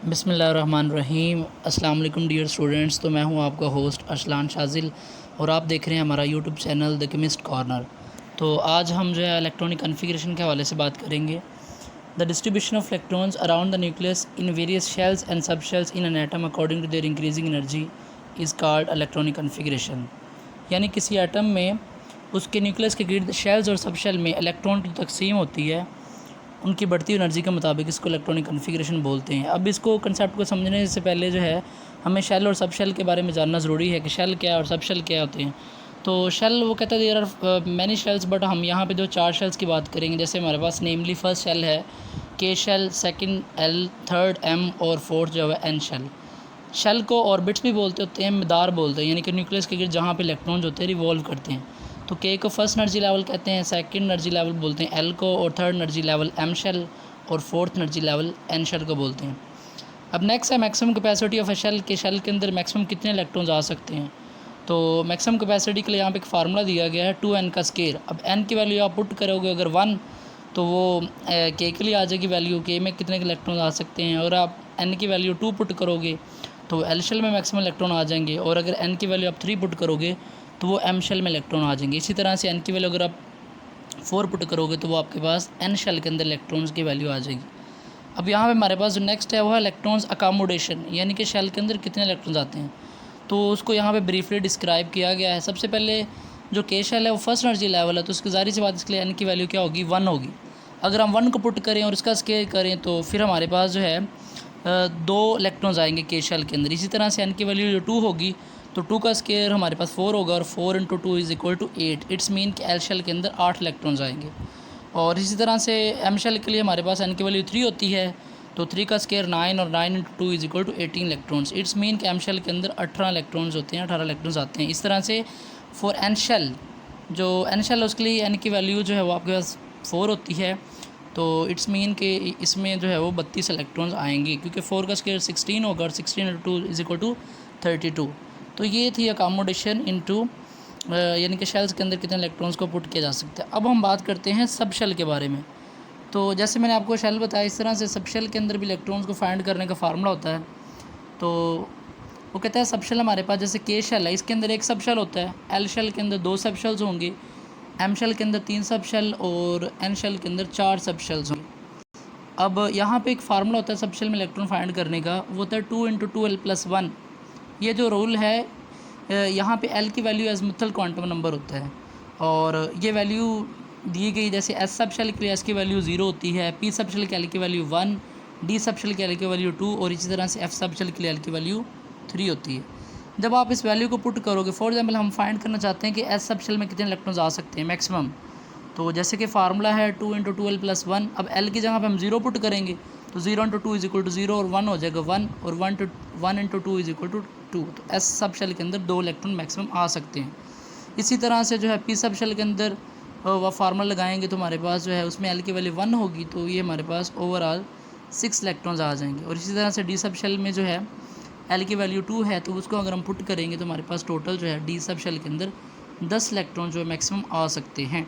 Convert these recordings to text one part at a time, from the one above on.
बिस्मिल्लाहिर्रहमानिर्रहीम। अस्सलाम वालेकुम डियर स्टूडेंट्स। तो मैं हूं आपका होस्ट अरसलान शाजिल और आप देख रहे हैं हमारा YouTube channel the chemist corner. तो आज हम जो है इलेक्ट्रॉनिक कॉन्फ़िगरेशन के हवाले से बात करेंगे। The distribution of electrons around the nucleus in various shells and sub shells in an atom according to their increasing energy is called electronic configuration. यानी किसी एटम में उसके न्यूक्लियस के गिर्द शेल्स और सब शेल में इलेक्ट्रॉन की तकसीम होती है उनकी बढ़ती हुई एनर्जी के मुताबिक, इसको इलेक्ट्रॉनिक कॉन्फ़िगरेशन बोलते हैं। अब इसको कंसेप्ट को समझने से पहले जो है हमें शेल और सब शेल के बारे में जानना ज़रूरी है कि शेल क्या है और सब शेल क्या होते हैं। तो शेल वो कहता है there are many shells, but हम यहाँ पे जो 4 शेल्स की बात करेंगे। जैसे हमारे पास नेमली फर्स्ट शेल है K shell, second L, third M और फोर्थ जो है एन शेल। शेल को ऑर्बिट्स भी बोलते होते हैं, मदार बोलते हैं, यानी कि न्यूक्लियस के गिर्द जहाँ पे इलेक्ट्रॉन्स होते हैं रिवॉल्व करते हैं। तो के को फर्स्ट एनर्जी लेवल कहते हैं, सेकंड एनर्जी लेवल बोलते हैं एल को, और third energy level M shell और fourth energy level N shell को बोलते हैं। अब नेक्स्ट है maximum capacity of a shell, K shell के अंदर मैक्सिमम कितने इलेक्ट्रॉन्स आ सकते हैं। तो मैक्सिमम कैपेसिटी के लिए यहाँ पे एक फार्मूला दिया गया है 2n का स्केयर। अब n की वैल्यू आप पुट करोगे अगर 1 तो वो के लिए आ जाएगी वैल्यू, के में कितने इलेक्ट्रॉन आ सकते हैं, और आप n की वैल्यू 2 पुट करोगे तो एल शेल में मैक्सिमम इलेक्ट्रॉन आ जाएंगे, और अगर n की वैल्यू आप 3 पुट करोगे तो वो एम शेल में इलेक्ट्रॉन आ जाएंगे। इसी तरह से n की वैल्यू अगर आप 4 पुट करोगे तो वो आपके पास एन शेल के अंदर इलेक्ट्रॉन्स की वैल्यू आ जाएगी। अब यहाँ पे हमारे पास जो नेक्स्ट है वो है इलेक्ट्रॉन्स अकोमोडेशन, यानी कि शेल के अंदर कितने इलेक्ट्रॉन्स आते हैं। तो उसको यहाँ पे ब्रीफली डिस्क्राइब किया गया है। सबसे पहले जो के शेल है वो फर्स्ट एनर्जी लेवल है, तो उसकी ज़ाहिर सी बात इसके लिए एन की वैल्यू क्या होगी, 1 होगी। अगर हम 1 को पुट करें और इसका स्केयर करें तो फिर हमारे पास जो है 2 इलेक्ट्रॉन्स आएंगे के शेल के अंदर। इसी तरह से एन की वैल्यू जो 2 होगी तो 2 का स्केयर हमारे पास 4 होगा, और 4 × 2 = 8। इट्स मीन कि एल शेल के अंदर 8 इलेक्ट्रॉन्स आएंगे। और इसी तरह से एम शेल के लिए हमारे पास एन की वैल्यू 3 होती है, तो 3 का स्केयर 9, और 9 × 2 = 18 इलेक्ट्रॉन्स। इट्स मीन कि एम शेल के अंदर 18 इलेक्ट्रॉन्स होते हैं, 18 इलेक्ट्रॉन्स आते हैं। इस तरह से फॉर एन शेल, जो एन शेल उसके लिए एन की वैल्यू जो है वो आपके पास 4 होती है, तो इट्स मीन कि इसमें जो है वो 32 इलेक्ट्रॉन्स आएंगे, क्योंकि 4 का स्केयर 16 होगा, और 16 × 2 = 32। तो ये थी अकोमोडेशन इनटू यानी कि शेल्स के अंदर कितने इलेक्ट्रॉन्स को पुट किया जा सकता है। अब हम बात करते हैं सब शेल के बारे में। तो जैसे मैंने आपको शेल बताया, इस तरह से सब शेल के अंदर भी इलेक्ट्रॉन्स को फाइंड करने का फार्मूला होता है। तो वो कहता है सब शेल हमारे पास, जैसे के शेल है इसके अंदर एक सब शेल होता है, एल शेल के अंदर 2 सब शेल्स होंगे, एम शेल के अंदर 3 सब शेल, और एन शेल के अंदर 4 सब शेल्स होंगे। अब यहाँ पे एक फार्मूला होता है सब शेल में इलेक्ट्रॉन फाइंड करने का, वो होता है 2 × 2l+1। ये जो रूल है यहाँ पे एल की वैल्यू एज़मुथल क्वांटम नंबर होता है, और ये वैल्यू दी गई। जैसे एस सब शेल के लिए एस की वैल्यू 0 होती है, पी सब शेल के एल की वैल्यू 1, डी सब शेल के एल की वैल्यू 2, और इसी तरह से एफ सब शेल के लिए एल की वैल्यू 3 होती है। जब आप इस वैल्यू को पुट करोगे, फॉर एग्जांपल हम फाइंड करना चाहते हैं कि एस सब शेल में कितने इलेक्ट्रॉन्स आ सकते हैं मैक्सिमम, तो जैसे कि फार्मूला है 2 × 2l+1। अब एल की जगह पे हम 0 पुट करेंगे तो 0 × 2 = 0, और 1 हो जाएगा 1, और 1 × 2 = 2। तो एस सब शेल के अंदर 2 इलेक्ट्रॉन मैक्सिमम आ सकते हैं। इसी तरह से जो है पी सब शेल के अंदर वह फार्मूला लगाएंगे तो हमारे पास जो है उसमें एल की वैल्यू 1 होगी, तो ये हमारे पास ओवरऑल 6 इलेक्ट्रॉन्स आ जाएंगे। और इसी तरह से डी सब शेल में जो है एल की वैल्यू 2 है, तो उसको अगर हम पुट करेंगे तो हमारे पास टोटल जो है डी सब शेल के अंदर 10 इलेक्ट्रॉन जो है मैक्सिमम आ सकते हैं।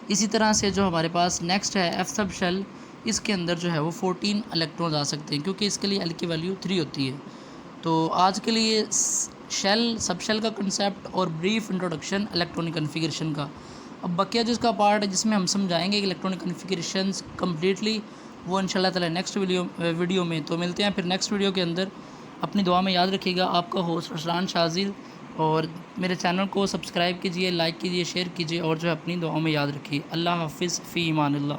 इसी तरह से जो हमारे पास नेक्स्ट है एफ सब शेल, इसके अंदर जो है वो 14 इलेक्ट्रॉन्स आ सकते हैं, क्योंकि इसके लिए एल की वैल्यू 3 होती है। तो आज के लिए शेल, सब शेल का कंसेप्ट और ब्रीफ इंट्रोडक्शन इलेक्ट्रॉनिक कॉन्फ़िगरेशन का। अब बकिया जिसका पार्ट है जिसमें हम समझाएंगे कि इलेक्ट्रॉनिक कॉन्फ़िगरेशन कम्प्लीटली, वो इंशाल्लाह ताला नेक्स्ट वीडियो में। तो मिलते हैं फिर नेक्स्ट वीडियो के अंदर। अपनी दुआ में याद रखिएगा। आपका होस्ट अरसलान शाजिल, और मेरे चैनल को सब्सक्राइब कीजिए, लाइक कीजिए, शेयर कीजिए, और जो है अपनी दुआओं में याद रखिए। अल्लाह हाफ़िज़, फ़ी ईमानिल्लाह।